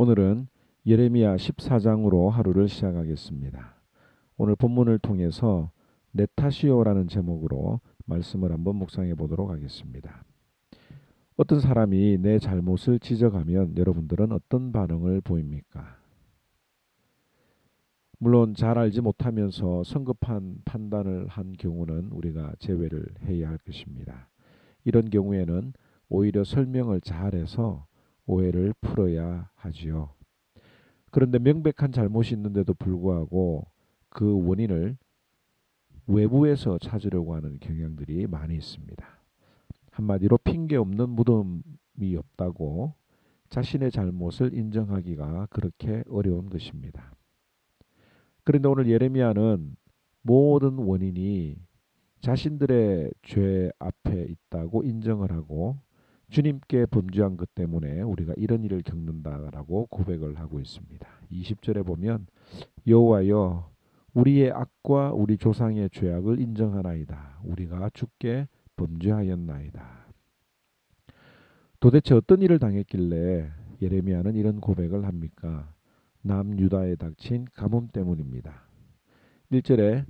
오늘은 예레미야 14장으로 하루를 시작하겠습니다. 오늘 본문을 통해서 내 탓이요라는 제목으로 말씀을 한번 묵상해 보도록 하겠습니다. 어떤 사람이 내 잘못을 지적하면 여러분들은 어떤 반응을 보입니까? 물론 잘 알지 못하면서 성급한 판단을 한 경우는 우리가 제외를 해야 할 것입니다. 이런 경우에는 오히려 설명을 잘해서 오해를 풀어야 하지요. 그런데 명백한 잘못이 있는데도 불구하고 그 원인을 외부에서 찾으려고 하는 경향들이 많이 있습니다. 한마디로 핑계 없는 무덤이 없다고 자신의 잘못을 인정하기가 그렇게 어려운 것입니다. 그런데 오늘 예레미야는 모든 원인이 자신들의 죄 앞에 있다고 인정을 하고 주님께 범죄한 것 때문에 우리가 이런 일을 겪는다라고 고백을 하고 있습니다. 20절에 보면 여호와여 우리의 악과 우리 조상의 죄악을 인정하나이다. 우리가 주께 범죄하였나이다. 도대체 어떤 일을 당했길래 예레미야는 이런 고백을 합니까? 남유다에 닥친 가뭄 때문입니다. 1절에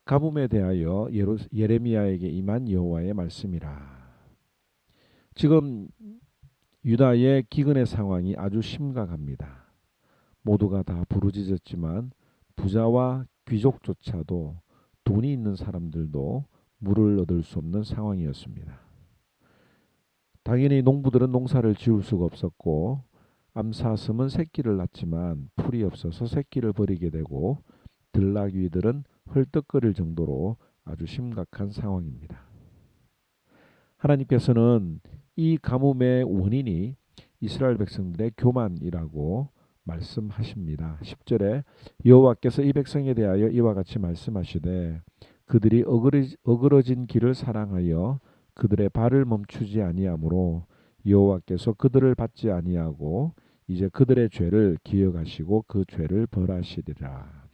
가뭄에 대하여 예레미야에게 임한 여호와의 말씀이라. 지금 유다의 기근의 상황이 아주 심각합니다. 모두가 다 부르짖었지만 부자와 귀족조차도 돈이 있는 사람들도 물을 얻을 수 없는 상황이었습니다. 당연히 농부들은 농사를 지을 수가 없었고 암사슴은 새끼를 낳지만 풀이 없어서 새끼를 버리게 되고 들나귀들은 헐떡거릴 정도로 아주 심각한 상황입니다. 하나님께서는 이 가뭄의 원인이 이스라엘 백성들의 교만이라고 말씀하십니다. 10절에 여호와께서 이 백성에 대하여 이와 같이 말씀하시되 그들이 어그러진 길을 사랑하여 그들의 발을 멈추지 아니하므로 여호와께서 그들을 받지 아니하고 이제 그들의 죄를 기억하시고 그 죄를 벌하시리라.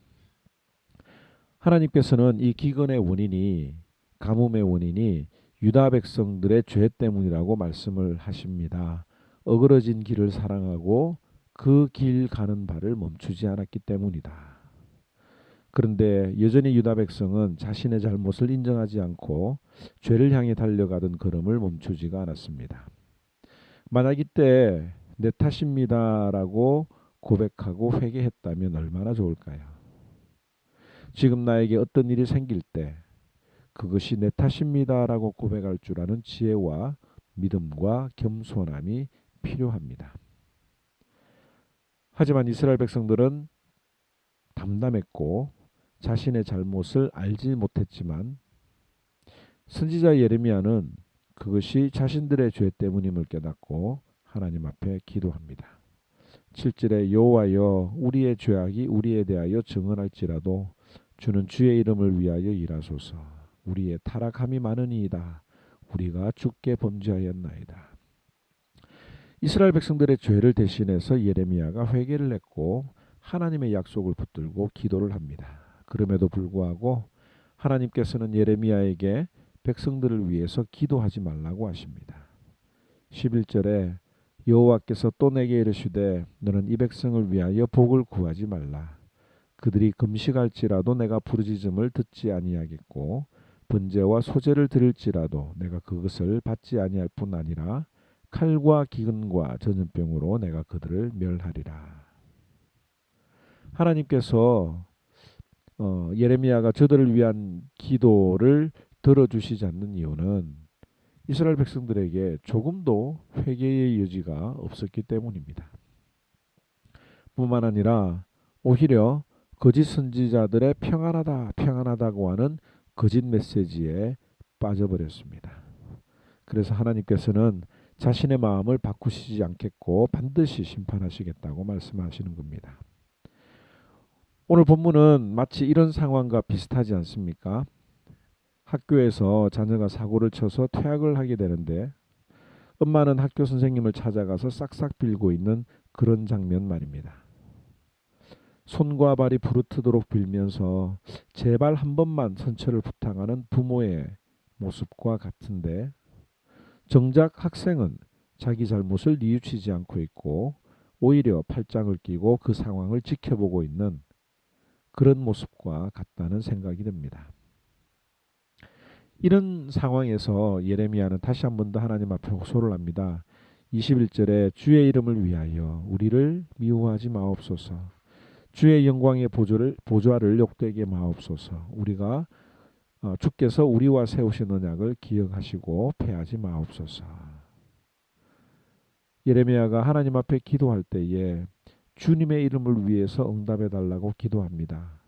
하나님께서는 이 기근의 원인이 가뭄의 원인이 유다 백성들의 죄 때문이라고 말씀을 하십니다. 어그러진 길을 사랑하고 그 길 가는 발을 멈추지 않았기 때문이다. 그런데 여전히 유다 백성은 자신의 잘못을 인정하지 않고 죄를 향해 달려가던 걸음을 멈추지가 않았습니다. 만약 이때 내 탓입니다라고 고백하고 회개했다면 얼마나 좋을까요? 지금 나에게 어떤 일이 생길 때 그것이 내 탓입니다라고 고백할 줄 아는 지혜와 믿음과 겸손함이 필요합니다. 하지만 이스라엘 백성들은 담담했고 자신의 잘못을 알지 못했지만 선지자 예레미야는 그것이 자신들의 죄 때문임을 깨닫고 하나님 앞에 기도합니다. 7절에 여호와여 우리의 죄악이 우리에 대하여 증언할지라도 주는 주의 이름을 위하여 일하소서. 우리의 타락함이 많으니이다. 우리가 주께 범죄하였나이다. 이스라엘 백성들의 죄를 대신해서 예레미야가 회개를 했고 하나님의 약속을 붙들고 기도를 합니다. 그럼에도 불구하고 하나님께서는 예레미야에게 백성들을 위해서 기도하지 말라고 하십니다. 11절에 여호와께서 또 내게 이르시되 너는 이 백성을 위하여 복을 구하지 말라. 그들이 금식할지라도 내가 부르짖음을 듣지 아니하겠고 번제와 소제를 드릴지라도 내가 그것을 받지 아니할 뿐 아니라 칼과 기근과 전염병으로 내가 그들을 멸하리라. 하나님께서 예레미야가 저들을 위한 기도를 들어주시지 않는 이유는 이스라엘 백성들에게 조금도 회개의 여지가 없었기 때문입니다. 뿐만 아니라 오히려 거짓 선지자들의 평안하다 평안하다고 하는 거짓 메시지에 빠져버렸습니다. 그래서 하나님께서는 자신의 마음을 바꾸시지 않겠고 반드시 심판하시겠다고 말씀하시는 겁니다. 오늘 본문은 마치 이런 상황과 비슷하지 않습니까? 학교에서 자녀가 사고를 쳐서 퇴학을 하게 되는데 엄마는 학교 선생님을 찾아가서 싹싹 빌고 있는 그런 장면 말입니다. 손과 발이 부르트도록 빌면서 제발 한 번만 선처를 부탁하는 부모의 모습과 같은데 정작 학생은 자기 잘못을 뉘우치지 않고 있고 오히려 팔짱을 끼고 그 상황을 지켜보고 있는 그런 모습과 같다는 생각이 듭니다. 이런 상황에서 예레미야는 다시 한 번 더 하나님 앞에 호소를 합니다. 21절에 주의 이름을 위하여 우리를 미워하지 마옵소서. 주의 영광의 보좌를 욕되게 마옵소서. 우리가 주께서 우리와 세우신 언약을 기억하시고 패하지 마옵소서. 예레미야가 하나님 앞에 기도할 때에 주님의 이름을 위해서 응답해 달라고 기도합니다.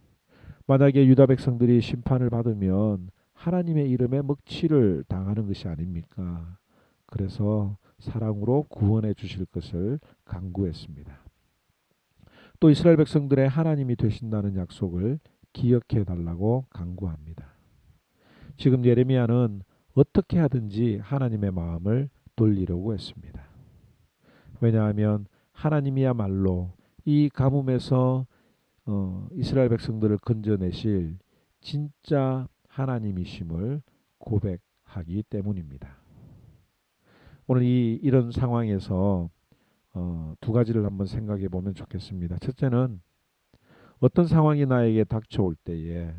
만약에 유다 백성들이 심판을 받으면 하나님의 이름에 먹칠을 당하는 것이 아닙니까? 그래서 사랑으로 구원해 주실 것을 간구했습니다. 또 이스라엘 백성들의 하나님이 되신다는 약속을 기억해 달라고 간구합니다. 지금 예레미야는 어떻게 하든지 하나님의 마음을 돌리려고 했습니다. 왜냐하면 하나님이야말로 이 가뭄에서 이스라엘 백성들을 건져내실 진짜 하나님이심을 고백하기 때문입니다. 오늘 이런 상황에서 두 가지를 한번 생각해 보면 좋겠습니다. 첫째는 어떤 상황이 나에게 닥쳐올 때에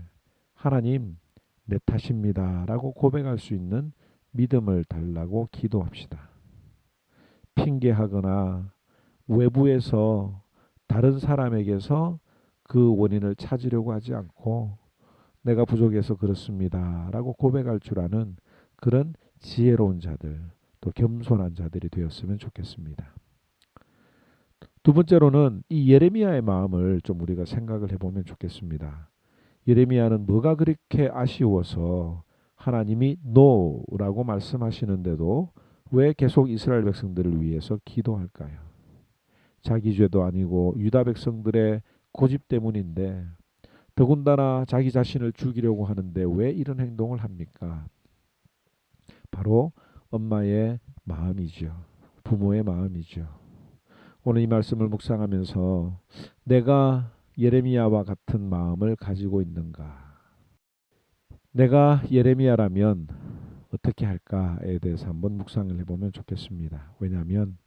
하나님 내 탓입니다 라고 고백할 수 있는 믿음을 달라고 기도합시다. 핑계하거나 외부에서 다른 사람에게서 그 원인을 찾으려고 하지 않고 내가 부족해서 그렇습니다 라고 고백할 줄 아는 그런 지혜로운 자들, 또 겸손한 자들이 되었으면 좋겠습니다. 두 번째로는 이 예레미야의 마음을 좀 우리가 생각을 해보면 좋겠습니다. 예레미야는 뭐가 그렇게 아쉬워서 하나님이 노라고 말씀하시는데도 왜 계속 이스라엘 백성들을 위해서 기도할까요? 자기 죄도 아니고 유다 백성들의 고집 때문인데 더군다나 자기 자신을 죽이려고 하는데 왜 이런 행동을 합니까? 바로 엄마의 마음이죠. 부모의 마음이죠. 오늘 이 말씀을 묵상하면서 내가 예레미야와 같은 마음을 가지고 있는가? 내가 예레미야라면 어떻게 할까에 대해서 한번 묵상을 해보면 좋겠습니다. 왜냐하면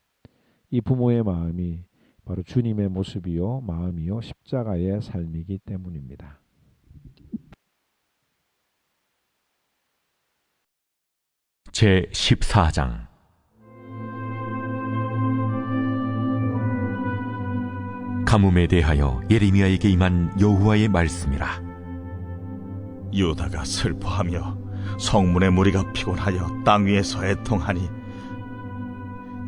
이 부모의 마음이 바로 주님의 모습이요 마음이요 십자가의 삶이기 때문입니다. 제14장 가뭄에 대하여 예레미야에게 임한 여호와의 말씀이라. 유다가 슬퍼하며 성문의 무리가 피곤하여 땅 위에서 애통하니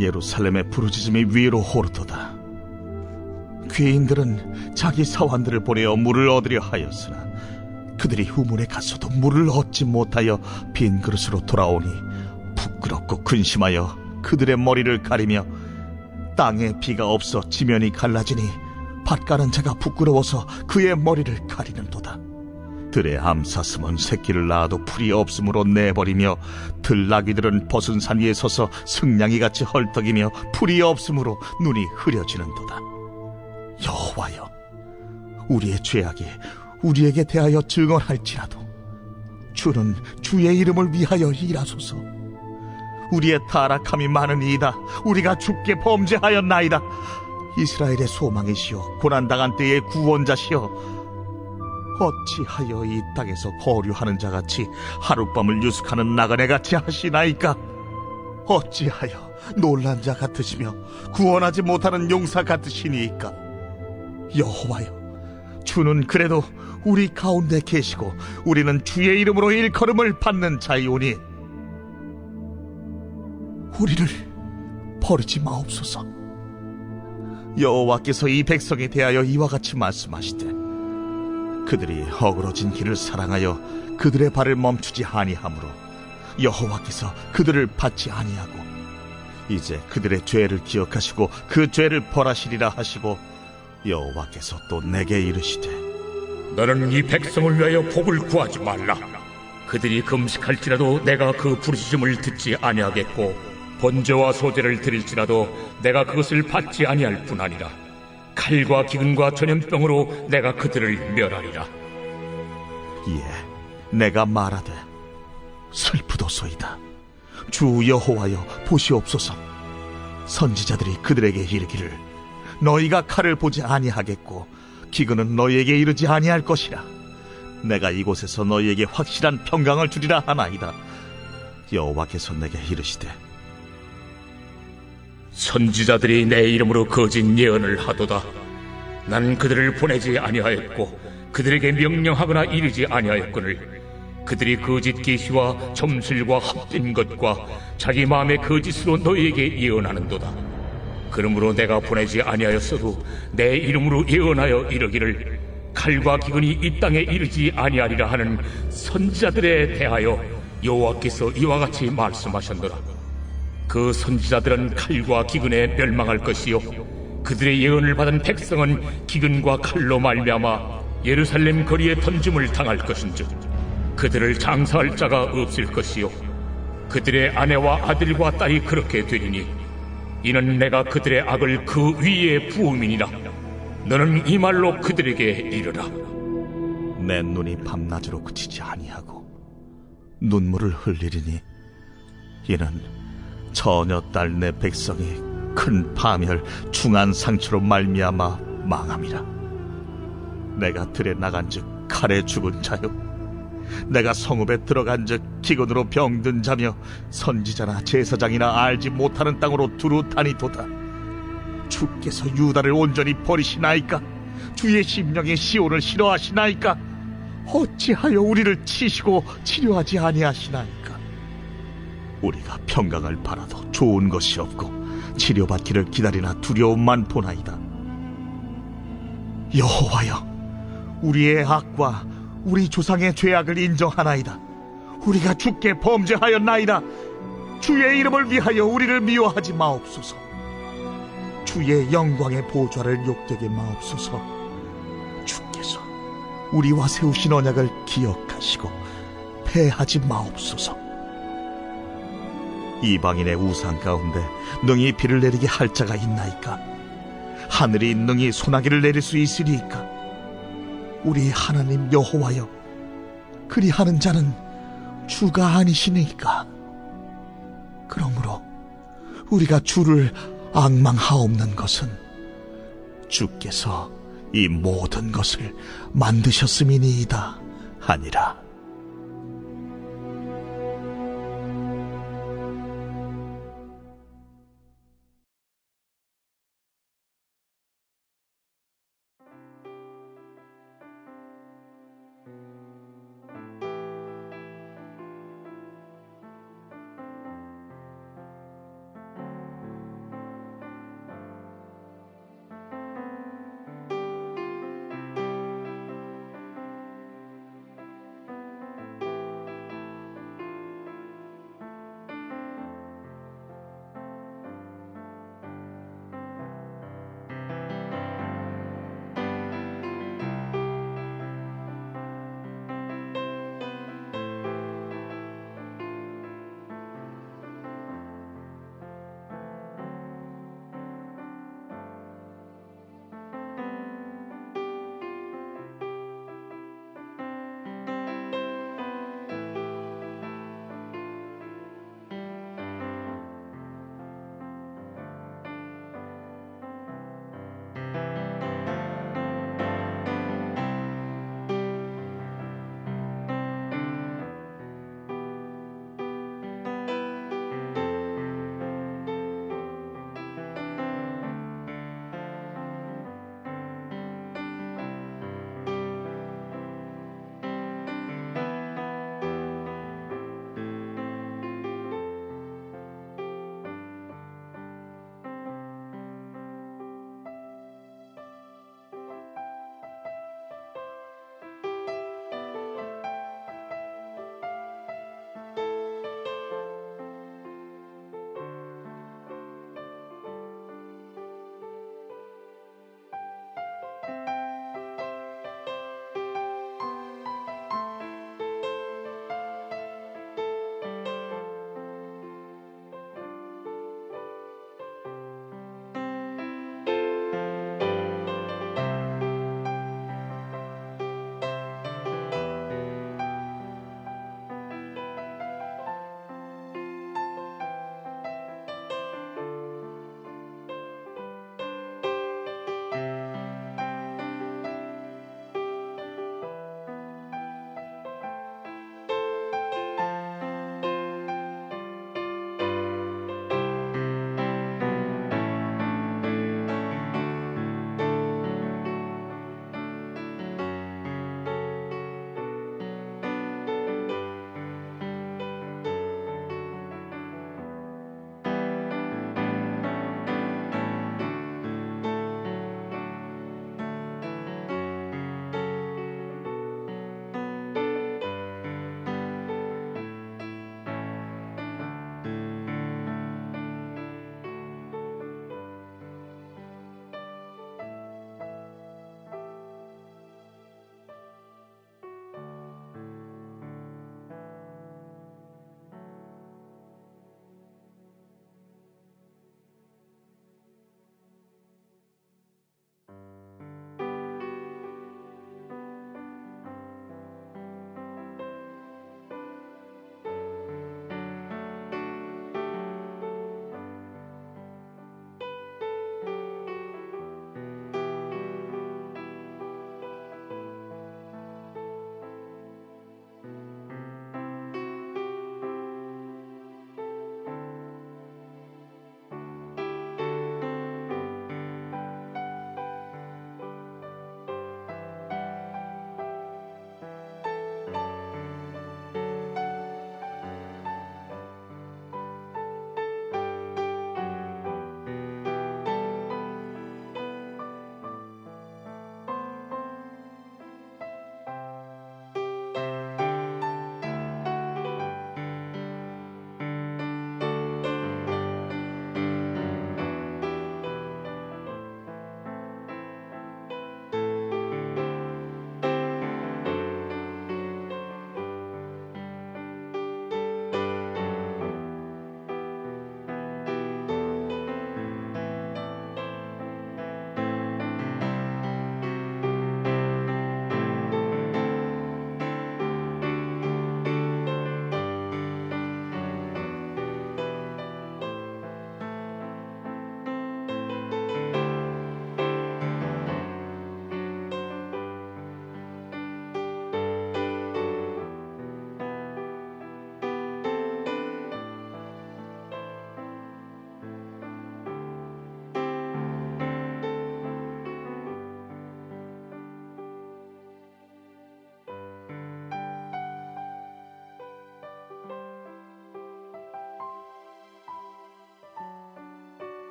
예루살렘의 부르짖음이 위로 오르도다. 귀인들은 자기 사환들을 보내어 물을 얻으려 하였으나 그들이 후문에 갔어도 물을 얻지 못하여 빈 그릇으로 돌아오니 부끄럽고 근심하여 그들의 머리를 가리며 땅에 비가 없어 지면이 갈라지니 밭가는 자가 부끄러워서 그의 머리를 가리는도다. 들의 암사슴은 새끼를 낳아도 풀이 없으므로 내버리며 들나귀들은 벗은 산 위에 서서 승냥이같이 헐떡이며 풀이 없으므로 눈이 흐려지는도다. 여호와여, 우리의 죄악이 우리에게 대하여 증언할지라도 주는 주의 이름을 위하여 일하소서. 우리의 타락함이 많으니이다. 우리가 주께 범죄하였나이다. 이스라엘의 소망이시여 고난당한 때의 구원자시여, 어찌하여 이 땅에서 거류하는 자같이 하룻밤을 유숙하는 나그네같이 하시나이까? 어찌하여 놀란 자 같으시며 구원하지 못하는 용사 같으시니이까? 여호와여, 주는 그래도 우리 가운데 계시고 우리는 주의 이름으로 일컬음을 받는 자이오니 우리를 버리지 마옵소서. 여호와께서 이 백성에 대하여 이와 같이 말씀하시되 그들이 허물어진 길을 사랑하여 그들의 발을 멈추지 아니하므로 여호와께서 그들을 받지 아니하고 이제 그들의 죄를 기억하시고 그 죄를 벌하시리라 하시고 여호와께서 또 내게 이르시되 너는 이 백성을 위하여 복을 구하지 말라. 그들이 금식할지라도 내가 그 부르짖음을 듣지 아니하겠고 번제와 소제를 드릴지라도 내가 그것을 받지 아니할 뿐 아니라 칼과 기근과 전염병으로 내가 그들을 멸하리라. 예, 내가 말하되 슬프도소이다. 주 여호와여 보시옵소서. 선지자들이 그들에게 이르기를 너희가 칼을 보지 아니하겠고 기근은 너희에게 이르지 아니할 것이라. 내가 이곳에서 너희에게 확실한 평강을 주리라 하나이다. 여호와께서 내게 이르시되 선지자들이 내 이름으로 거짓 예언을 하도다. 난 그들을 보내지 아니하였고 그들에게 명령하거나 이르지 아니하였거늘 그들이 거짓 계시와 점술과 헛된 것과 자기 마음의 거짓으로 너희에게 예언하는도다. 그러므로 내가 보내지 아니하였어도 내 이름으로 예언하여 이르기를 칼과 기근이 이 땅에 이르지 아니하리라 하는 선지자들에 대하여 여호와께서 이와 같이 말씀하셨노라. 그 선지자들은 칼과 기근에 멸망할 것이요 그들의 예언을 받은 백성은 기근과 칼로 말미암아 예루살렘 거리에 던짐을 당할 것인즉 그들을 장사할 자가 없을 것이요 그들의 아내와 아들과 딸이 그렇게 되리니 이는 내가 그들의 악을 그 위에 부음이니라. 너는 이 말로 그들에게 이르라. 내 눈이 밤낮으로 그치지 아니하고 눈물을 흘리리니 이는 처녀 딸 내 백성이 큰 파멸 중한 상처로 말미암아 망함이라. 내가 들에 나간즉 칼에 죽은 자요 내가 성읍에 들어간즉 기근으로 병든 자며 선지자나 제사장이나 알지 못하는 땅으로 두루 다니도다. 주께서 유다를 온전히 버리시나이까? 주의 심령이 시온을 싫어하시나이까? 어찌하여 우리를 치시고 치료하지 아니하시나이까? 우리가 평강을 바라도 좋은 것이 없고 치료받기를 기다리나 두려움만 보나이다. 여호와여, 우리의 악과 우리 조상의 죄악을 인정하나이다. 우리가 주께 범죄하였나이다. 주의 이름을 위하여 우리를 미워하지 마옵소서. 주의 영광의 보좌를 욕되게 마옵소서. 주께서 우리와 세우신 언약을 기억하시고 패하지 마옵소서. 이방인의 우상 가운데 능히 비를 내리게 할 자가 있나이까? 하늘이 능히 소나기를 내릴 수 있으리이까? 우리 하나님 여호와여, 그리하는 자는 주가 아니시니까? 그러므로 우리가 주를 앙망하옵는 것은 주께서 이 모든 것을 만드셨음이니이다 하니라.